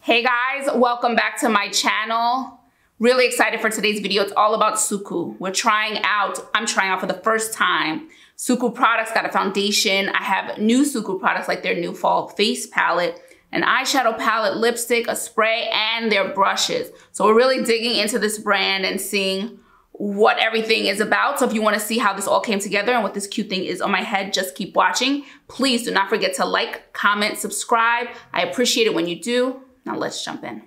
Hey guys, welcome back to my channel. Really excited for today's video. It's all about Suqqu. I'm trying out for the first time Suqqu products. Got a foundation. I have new Suqqu products like their new fall face palette, an eyeshadow palette, lipstick, a spray, and their brushes. So we're really digging into this brand and seeing what everything is about. So if you want to see how this all came together and what this cute thing is on my head, just keep watching. Please do not forget to like, comment, subscribe. I appreciate it when you do. Now let's jump in.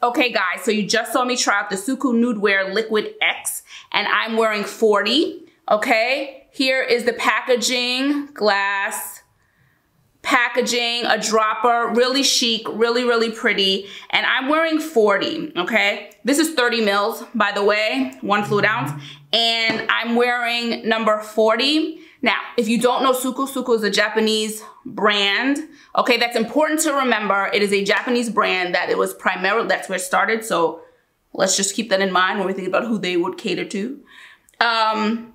Okay guys, so you just saw me try out the Suqqu Nude Wear Liquid X, and I'm wearing 40, okay? Here is the packaging, glass packaging, a dropper, really chic, really pretty, and I'm wearing 40, okay? This is 30 mils, by the way, 1 fluid ounce, and I'm wearing number 40. Now, if you don't know Suqqu, Suqqu is a Japanese brand. Okay, that's important to remember. It is a Japanese brand that it was primarily, that's where it started. So let's just keep that in mind when we think about who they would cater to. However,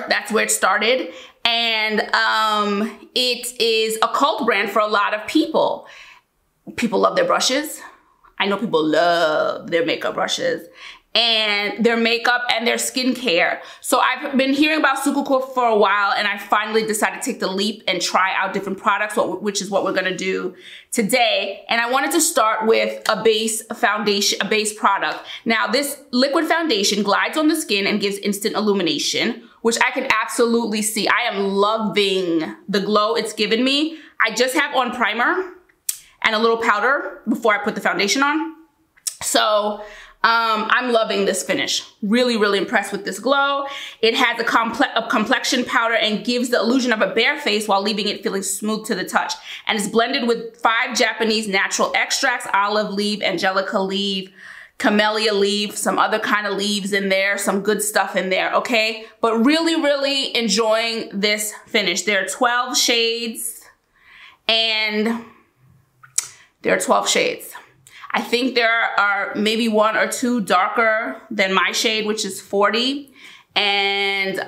that's where it started. And it is a cult brand for a lot of people. People love their brushes. I know people love their makeup brushes and their makeup and their skincare. So I've been hearing about Suqqu for a while, and I finally decided to take the leap and try out different products, which is what we're gonna do today. And I wanted to start with a base foundation, a base product. Now this liquid foundation glides on the skin and gives instant illumination, which I can absolutely see. I am loving the glow it's given me. I just have on primer and a little powder before I put the foundation on. So, I'm loving this finish. Really impressed with this glow. It has a complexion powder and gives the illusion of a bare face while leaving it feeling smooth to the touch. And it's blended with 5 Japanese natural extracts: olive leaf, angelica leaf, camellia leaf, some other kind of leaves in there, some good stuff in there, okay? But really enjoying this finish. There are 12 shades, and there are 12 shades. I think there are maybe 1 or 2 darker than my shade, which is 40. And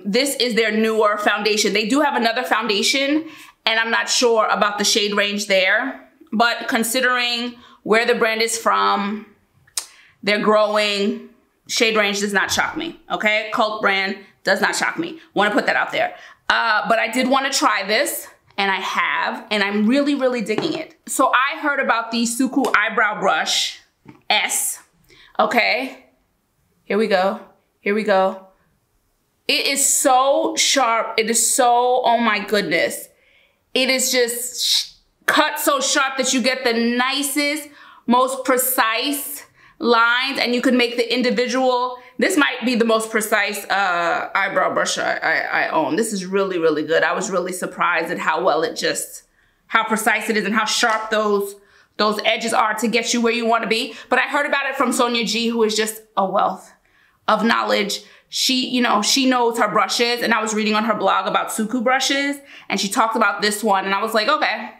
this is their newer foundation. They do have another foundation, and I'm not sure about the shade range there. But considering where the brand is from, they're growing, shade range does not shock me, okay? Cult brand does not shock me. Want to put that out there. But I did want to try this. And I have, and I'm really digging it. So I heard about the Suqqu Eyebrow Brush S, okay? Here we go, here we go. It is so sharp, it is so, oh my goodness. It is just cut so sharp that you get the nicest, most precise lines, and you can make the individual. This might be the most precise eyebrow brush I own. This is really good. I was really surprised at how well how precise it is and how sharp those edges are to get you where you want to be. But I heard about it from Sonia G, who is just a wealth of knowledge. She knows her brushes, and I was reading on her blog about Suqqu brushes, and she talked about this one, and I was like, okay.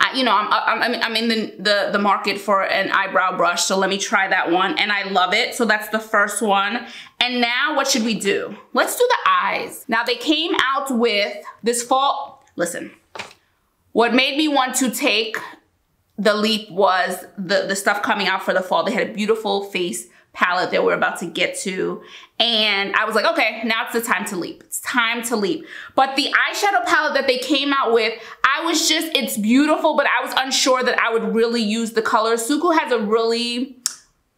I'm in the market for an eyebrow brush, so let me try that one, and I love it. So that's the first one. And now what should we do? Let's do the eyes. Now they came out with this fall. Listen, what made me want to take the leap was the stuff coming out for the fall. They had a beautiful face palette that we're about to get to, and I was like, okay, now it's the time to leap. It's time to leap. But the eyeshadow palette that they came out with, it's beautiful, but I was unsure that I would really use the colors. Suqqu has a really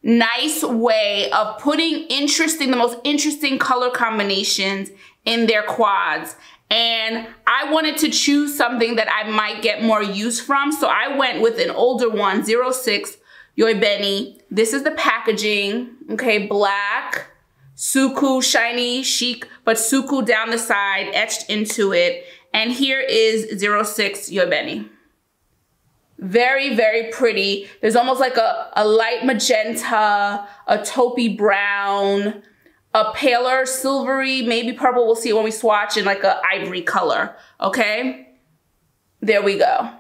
nice way of putting the most interesting color combinations in their quads. And I wanted to choose something that I might get more use from. So I went with an older one, 06 Yoibeni. This is the packaging, okay, black, Suku, shiny, chic, but Suku down the side, etched into it. And here is 06 Yoibeni. Very, very pretty. There's almost like a light magenta, a taupey brown, a paler silvery, maybe purple, we'll see when we swatch, in like a ivory color, okay? There we go.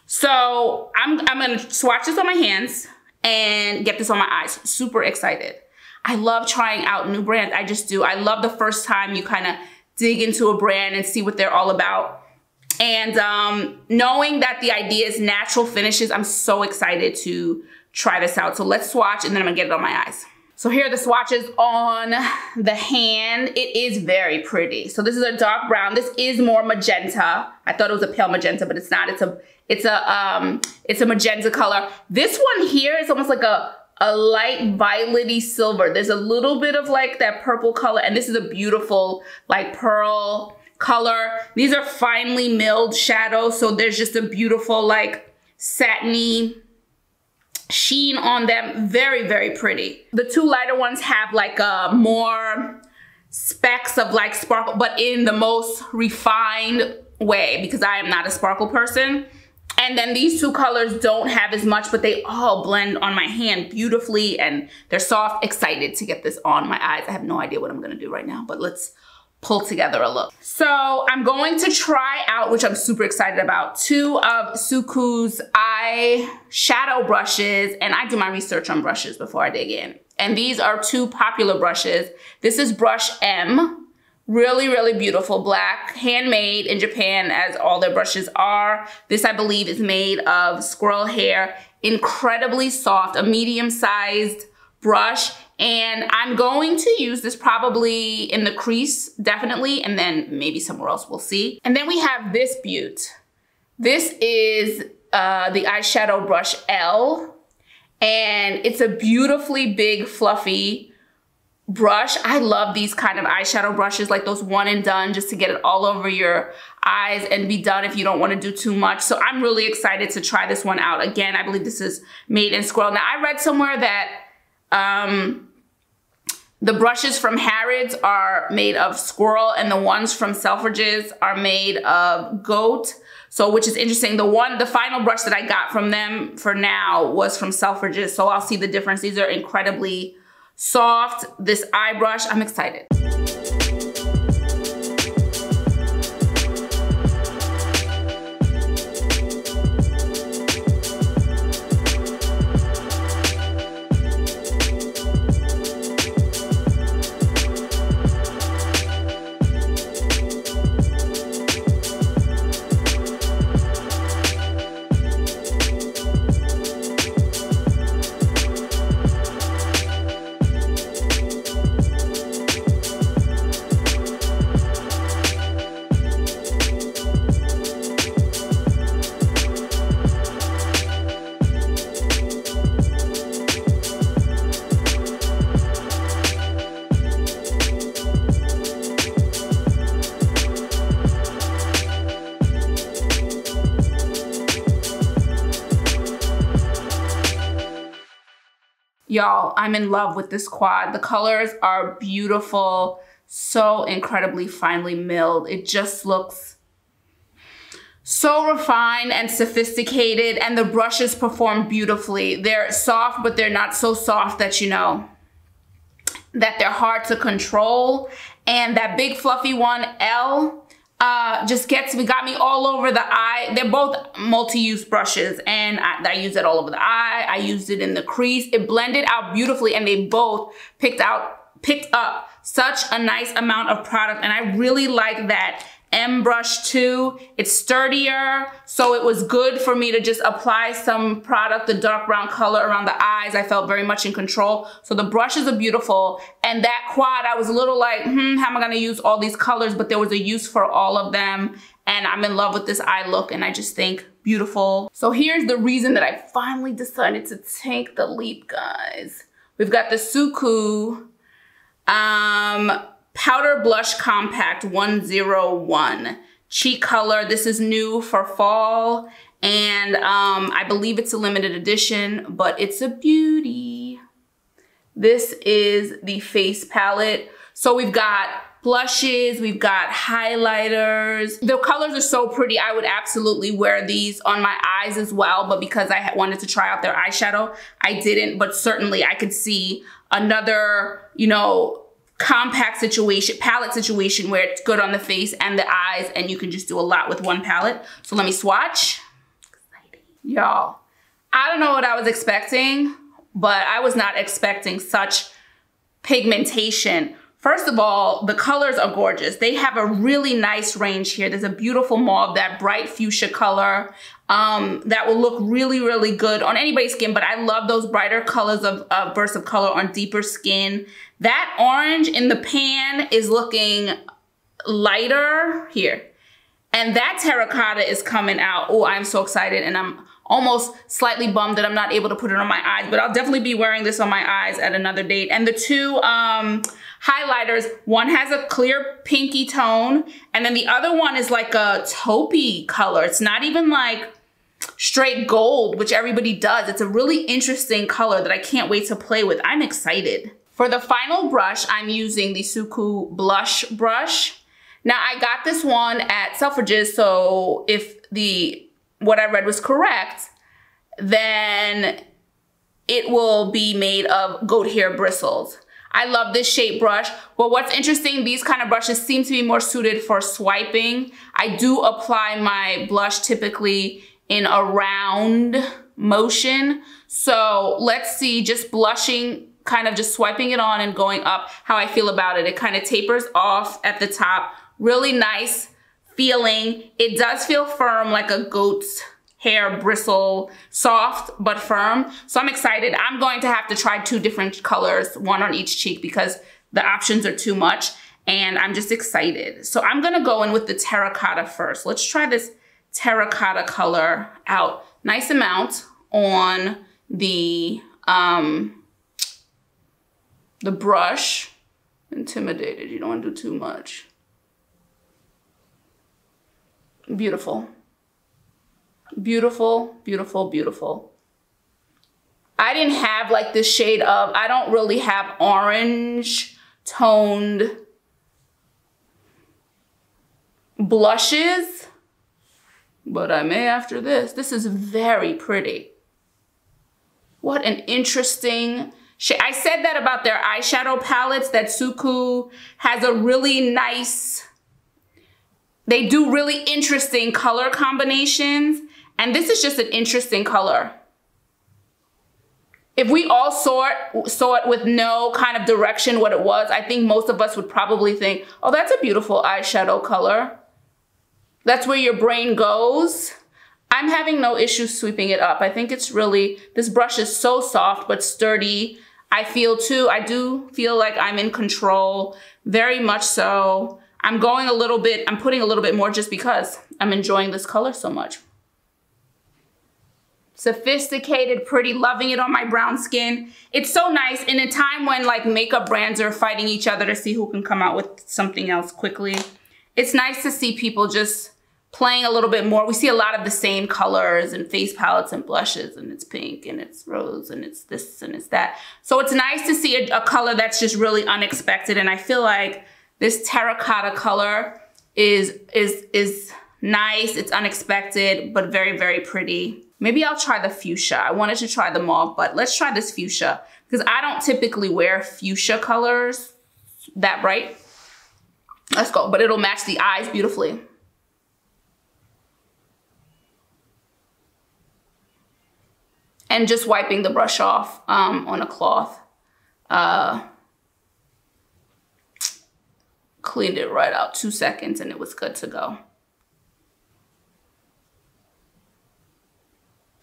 So I'm gonna swatch this on my hands and get this on my eyes. Super excited. I love trying out new brands, I just do. I love the first time you kind of dig into a brand and see what they're all about. And knowing that the idea is natural finishes, I'm so excited to try this out. So let's swatch and then I'm gonna get it on my eyes. So here are the swatches on the hand. It is very pretty. So this is a dark brown. This is more magenta. I thought it was a pale magenta, but it's not. It's a magenta color. This one here is almost like a light violet-y silver. There's a little bit of like that purple color, and this is a beautiful like pearl color. These are finely milled shadows, so there's just a beautiful like satiny sheen on them. Very, very pretty. The two lighter ones have like more specks of like sparkle, but in the most refined way, because I am not a sparkle person. And then these two colors don't have as much, but they all blend on my hand beautifully, and they're soft. Excited to get this on my eyes. I have no idea what I'm gonna do right now, but let's pull together a look. So I'm going to try out, which I'm super excited about, two of Suku's eyeshadow brushes, and I do my research on brushes before I dig in. And these are two popular brushes. This is brush M. Really, really beautiful, black, handmade in Japan, as all their brushes are. This, I believe, is made of squirrel hair. Incredibly soft, a medium-sized brush. And I'm going to use this probably in the crease, definitely, and then maybe somewhere else, we'll see. And then we have this Beaut. This is the Eyeshadow Brush L, and it's a beautifully big, fluffy brush. I love these kind of eyeshadow brushes, like those one and done, just to get it all over your eyes and be done if you don't want to do too much. So I'm really excited to try this one out. Again, I believe this is made in squirrel. Now, I read somewhere that the brushes from Harrods are made of squirrel and the ones from Selfridges are made of goat. So, which is interesting. The final brush that I got from them for now was from Selfridges. So I'll see the difference. These are incredibly soft. This eye brush, I'm excited. Y'all, I'm in love with this quad. The colors are beautiful, so incredibly finely milled. It just looks so refined and sophisticated, and the brushes perform beautifully. They're soft, but they're not so soft that, you know, that they're hard to control. And that big fluffy one, L, just got me all over the eye. They're both multi-use brushes, and I use it all over the eye. I used it in the crease. It blended out beautifully, and they both picked up such a nice amount of product. And I really like that M brush too. It's sturdier, so it was good for me to just apply some product, the dark brown color around the eyes. I felt very much in control. So the brushes are beautiful, and that quad, I was a little like, how am I gonna use all these colors? But there was a use for all of them, and I'm in love with this eye look, and I just think beautiful. So here's the reason that I finally decided to take the leap, guys. We've got the Suku Powder Blush Compact 101 cheek color. This is new for fall, And I believe it's a limited edition, but it's a beauty. This is the face palette. So we've got blushes, we've got highlighters. The colors are so pretty. I would absolutely wear these on my eyes as well, but because I wanted to try out their eyeshadow, I didn't, but certainly I could see another, you know, compact situation, palette situation where it's good on the face and the eyes, and you can just do a lot with one palette. So let me swatch. Y'all, I don't know what I was expecting, but I was not expecting such pigmentation. First of all, the colors are gorgeous. They have a really nice range here. There's a beautiful mauve, that bright fuchsia color that will look really, really good on anybody's skin, but I love those brighter colors of bursts of color on deeper skin. That orange in the pan is looking lighter here. And that terracotta is coming out. Oh, I'm so excited, and I'm almost slightly bummed that I'm not able to put it on my eyes, but I'll definitely be wearing this on my eyes at another date. And the two highlighters, one has a clear pinky tone, and then the other one is like a taupey color. It's not even like straight gold, which everybody does. It's a really interesting color that I can't wait to play with. I'm excited. For the final brush, I'm using the Suqqu blush brush. Now I got this one at Selfridges, so if what I read was correct, then it will be made of goat hair bristles. I love this shape brush, but what's interesting, these kind of brushes seem to be more suited for swiping. I do apply my blush typically in a round motion. So let's see, just blushing, kind of just swiping it on and going up, how I feel about it. It kind of tapers off at the top. Really nice feeling. It does feel firm, like a goat's hair bristle, soft but firm. So I'm excited. I'm going to have to try two different colors, one on each cheek, because the options are too much, and I'm just excited. So I'm gonna go in with the terracotta first. Let's try this terracotta color out. Nice amount on the brush. Intimidated, you don't want to do too much. Beautiful. Beautiful, beautiful, beautiful. I didn't have like this shade of, I don't really have orange toned blushes, but I may after this. This is very pretty. What an interesting shade. I said that about their eyeshadow palettes, that Suku has a really nice, they do really interesting color combinations, and this is just an interesting color. If we all saw it with no kind of direction what it was, I think most of us would probably think, oh, that's a beautiful eyeshadow color. That's where your brain goes. I'm having no issues sweeping it up. I think it's really, this brush is so soft but sturdy. I do feel like I'm in control, very much so. I'm going a little bit, I'm putting a little bit more just because I'm enjoying this color so much. Sophisticated, pretty, loving it on my brown skin. It's so nice in a time when like makeup brands are fighting each other to see who can come out with something else quickly. It's nice to see people just playing a little bit more. We see a lot of the same colors and face palettes and blushes, and it's pink and it's rose and it's this and it's that. So it's nice to see a color that's just really unexpected, and I feel like this terracotta color is nice. It's unexpected, but very, very pretty. Maybe I'll try the fuchsia. I wanted to try the mauve, but let's try this fuchsia because I don't typically wear fuchsia colors that bright. Let's go, but it'll match the eyes beautifully. And just wiping the brush off on a cloth. Cleaned it right out, 2 seconds, and it was good to go.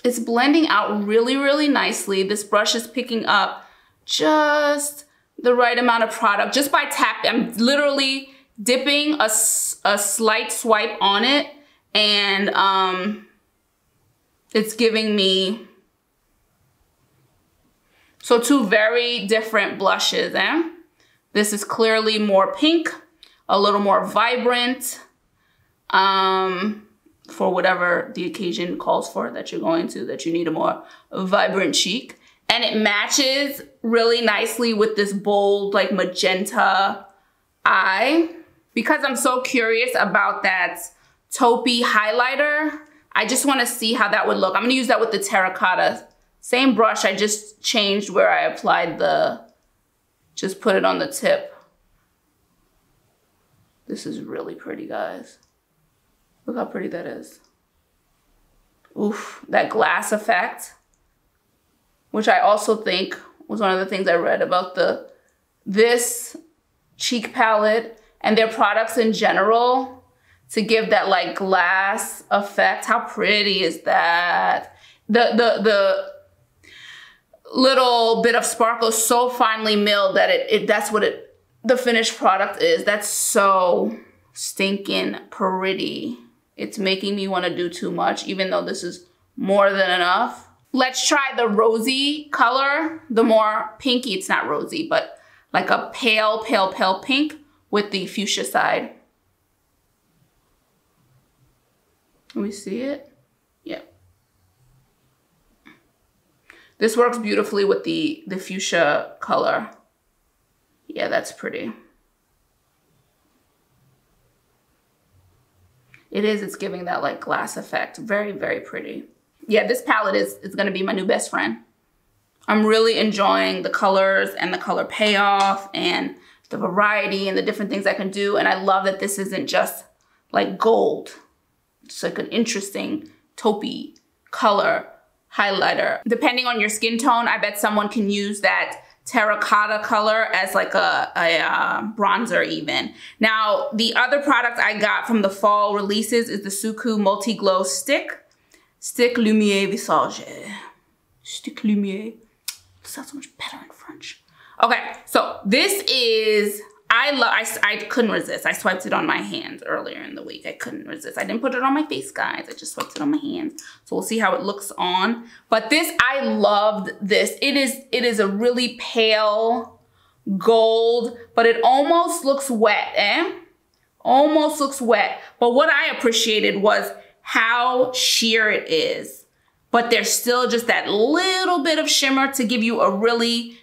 It's blending out really, really nicely. This brush is picking up just the right amount of product just by tapping. I'm literally dipping a slight swipe on it, and it's giving me, so two very different blushes, eh? This is clearly more pink, a little more vibrant. for whatever the occasion calls for that you're going to, that you need a more vibrant cheek. And it matches really nicely with this bold, like magenta eye. Because I'm so curious about that taupey highlighter, I just want to see how that would look. I'm going to use that with the Terracotta. Same brush, I just changed where I applied just put it on the tip. This is really pretty, guys. Look how pretty that is. Oof, that glass effect, which I also think was one of the things I read about this cheek palette and their products in general, to give that like glass effect. How pretty is that? The little bit of sparkle is so finely milled that that's what the finished product is. That's so stinking pretty. It's making me want to do too much, even though this is more than enough. Let's try the rosy color, the more pinky. It's not rosy, but like a pale, pale, pale pink with the fuchsia side. Can we see it? Yeah. This works beautifully with the fuchsia color. Yeah, that's pretty. It is, it's giving that like glass effect. Very, very pretty. Yeah, this palette is gonna be my new best friend. I'm really enjoying the colors and the color payoff and the variety and the different things I can do. And I love that this isn't just like gold. It's like an interesting taupey color highlighter. Depending on your skin tone, I bet someone can use that terracotta color as like a bronzer even. Now, the other product I got from the fall releases is the Suku Multi Glow Stick Lumière Visage. Stick Lumière. It sounds so much better in French. Okay, so this is, I couldn't resist. I swiped it on my hands earlier in the week. I couldn't resist. I didn't put it on my face, guys. I just swiped it on my hands. So we'll see how it looks on. But this, I loved this. It is a really pale gold, but it almost looks wet, Almost looks wet. But what I appreciated was how sheer it is. But there's still just that little bit of shimmer to give you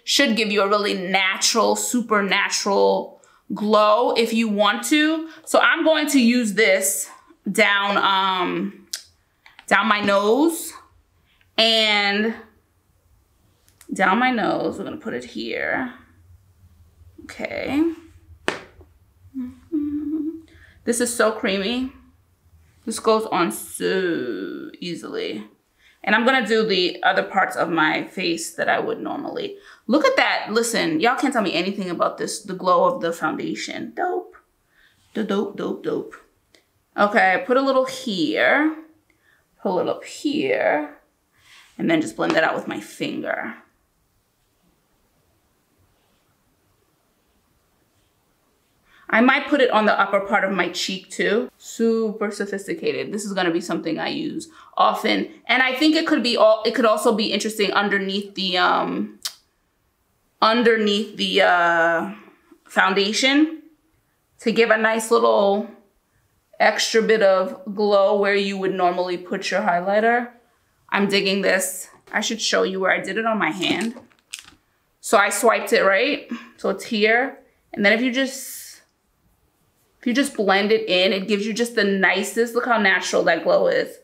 should give you a really natural, supernatural glow if you want to. So I'm going to use this down my nose and down my nose. We're gonna put it here. Okay. This is so creamy. This goes on so easily. And I'm gonna do the other parts of my face that I would normally. Look at that, listen, y'all can't tell me anything about this, the glow of the foundation. Dope, dope, dope, dope. Okay, put a little here, pull it up here, and then just blend that out with my finger. I might put it on the upper part of my cheek too. Super sophisticated. This is gonna be something I use often. And I think it could also be interesting underneath the foundation to give a nice little extra bit of glow where you would normally put your highlighter. I'm digging this. I should show you where I did it on my hand. So I swiped it, right? So it's here. And then if you just blend it in, it gives you just the nicest, look how natural that glow is.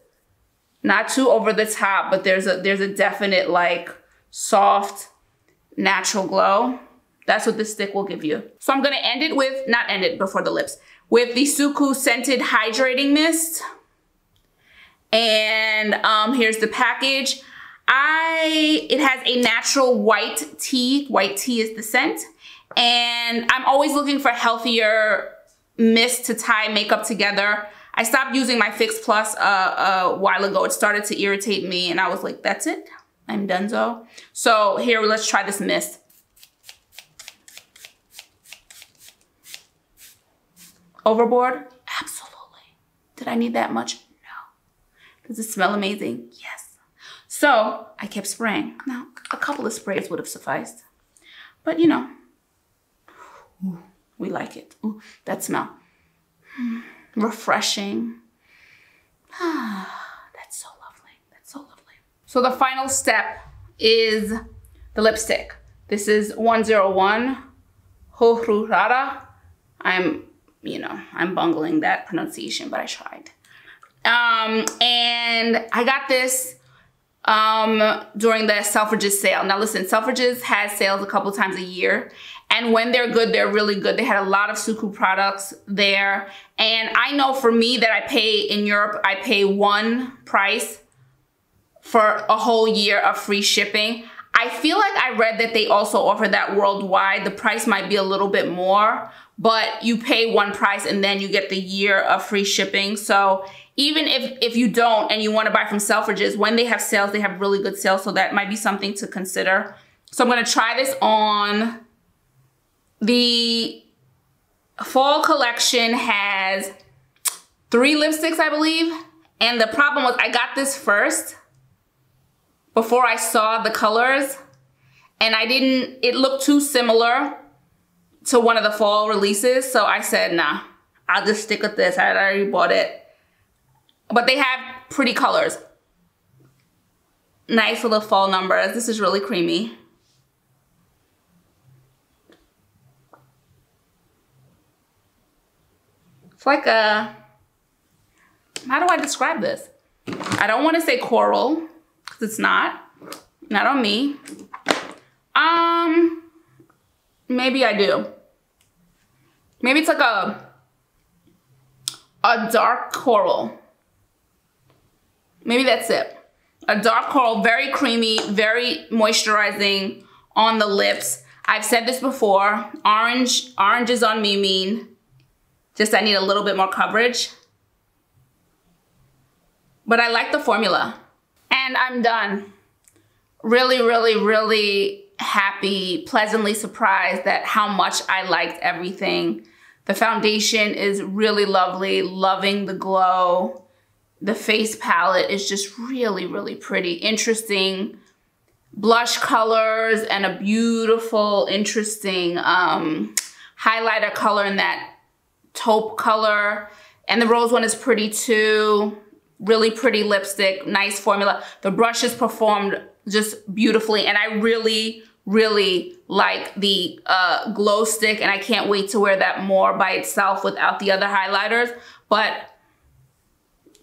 Not too over the top, but there's a definite like soft, natural glow. That's what this stick will give you. So I'm gonna end it with, not end it before the lips, with the Suku Scented Hydrating Mist. And here's the package. It has a natural white tea. White tea is the scent. And I'm always looking for healthier mist to tie makeup together. I stopped using my Fix Plus a while ago. It started to irritate me and I was like, that's it, I'm donezo. So here, let's try this mist. Overboard? Absolutely. Did I need that much? No. Does it smell amazing? Yes. So I kept spraying. Now, a couple of sprays would have sufficed, but you know, ooh, we like it. Ooh, that smell. Refreshing. That's so lovely. That's so lovely. So the final step is the lipstick. This is 101 Horurara. I'm bungling that pronunciation, but I tried. And I got this during the Selfridges sale. Now listen, Selfridges has sales a couple times a year, and when they're good, they're really good. They had a lot of Suku products there, and I know for me that I pay in Europe, I pay one price for a whole year of free shipping. I feel like I read that they also offer that worldwide. The price might be a little bit more, but you pay one price and then you get the year of free shipping. So even if you don't and you want to buy from Selfridges, when they have sales, they have really good sales. So that might be something to consider. So I'm going to try this on. The fall collection has 3 lipsticks, I believe. And the problem was I got this first before I saw the colors, and it looked too similar to one of the fall releases. So I said, nah, I'll just stick with this. I had already bought it. But they have pretty colors. Nice little fall numbers. This is really creamy. It's like a, how do I describe this? I don't want to say coral, because it's not on me. Maybe I do. Maybe it's like a dark coral. Maybe that's it. A dark coral, very creamy, very moisturizing on the lips. I've said this before, orange is on me mean. Just I need a little bit more coverage. But I like the formula. And I'm done. Really, really, really happy, pleasantly surprised at how much I liked everything. The foundation is really lovely, loving the glow. The face palette is just really, really pretty. Interesting blush colors and a beautiful, interesting highlighter color in that taupe color. And the rose one is pretty too. Really pretty lipstick, nice formula. The brushes performed just beautifully, and I really, really like the glow stick, and I can't wait to wear that more by itself without the other highlighters. But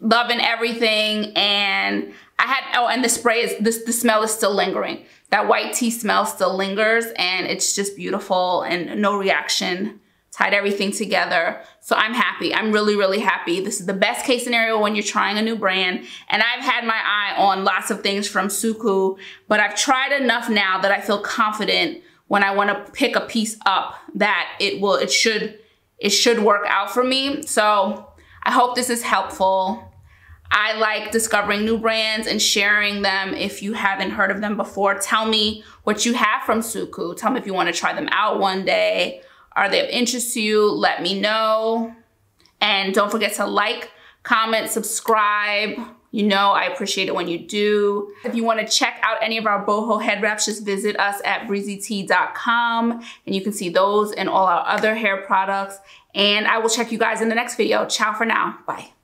loving everything, and I had, oh, and the spray is, the smell is still lingering. That white tea smell still lingers, and it's just beautiful and no reaction. Tied everything together. So I'm happy. I'm really, really happy. This is the best case scenario when you're trying a new brand. And I've had my eye on lots of things from Suku, but I've tried enough now that I feel confident when I want to pick a piece up that it should work out for me. So I hope this is helpful. I like discovering new brands and sharing them. If you haven't heard of them before, tell me what you have from Suku. Tell me if you want to try them out one day. Are they of interest to you? Let me know. And don't forget to like, comment, subscribe. You know I appreciate it when you do. If you want to check out any of our boho head wraps, just visit us at breezytee.com, and you can see those and all our other hair products. And I will check you guys in the next video. Ciao for now. Bye.